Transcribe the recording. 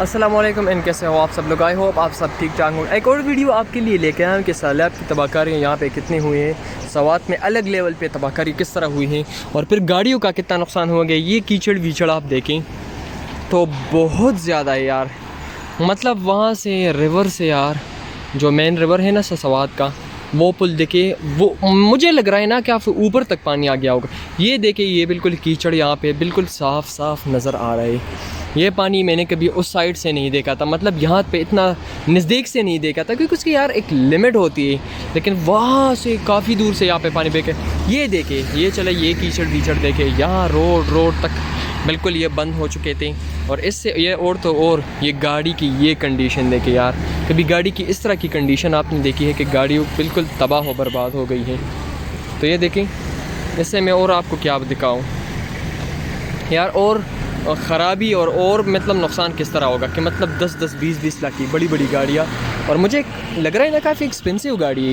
अस्सलाम वालेकुम एंड कैसे हो आप सब लोग। आई होप आप सब ठीक ठाक हो। एक और वीडियो आपके लिए लेके आया हूँ कि सैलाब की तबाहकारी यहाँ पे कितनी हुई है, सवात में अलग लेवल पे तबाहकारी किस तरह हुई है और फिर गाड़ियों का कितना नुकसान हुआ गया। ये कीचड़ वीचड़ आप देखें तो बहुत ज़्यादा है यार। मतलब वहाँ से रिवर से यार, जो मेन रिवर है ना सवात का, वो पुल देखे, वो मुझे लग रहा है ना कि आप ऊपर तक पानी आ गया होगा। ये देखे, ये बिल्कुल कीचड़ यहाँ पे बिल्कुल साफ़ साफ़ नज़र आ रहा है। ये पानी मैंने कभी उस साइड से नहीं देखा था, मतलब यहाँ पे इतना नज़दीक से नहीं देखा था, क्योंकि उसकी यार एक लिमिट होती है। लेकिन वहाँ से काफ़ी दूर से यहाँ पे पानी बेके, ये देखे, ये चले, ये कीचड़ वीचड़ देखे, यहाँ रोड तक बिल्कुल ये बंद हो चुके थे। और इससे ये और तो और ये गाड़ी की ये कंडीशन देखे यार, कभी गाड़ी की इस तरह की कंडीशन आपने देखी है कि गाड़ी बिल्कुल तबाह हो बर्बाद हो गई है। तो ये देखें, इससे मैं और आपको क्या दिखाऊं यार, और ख़राबी और मतलब नुकसान किस तरह होगा कि मतलब 10-10 20-20 लाख की बड़ी बड़ी गाड़ियाँ, और मुझे लग रहा है ना काफ़ी एक्सपेंसिव गाड़ी है।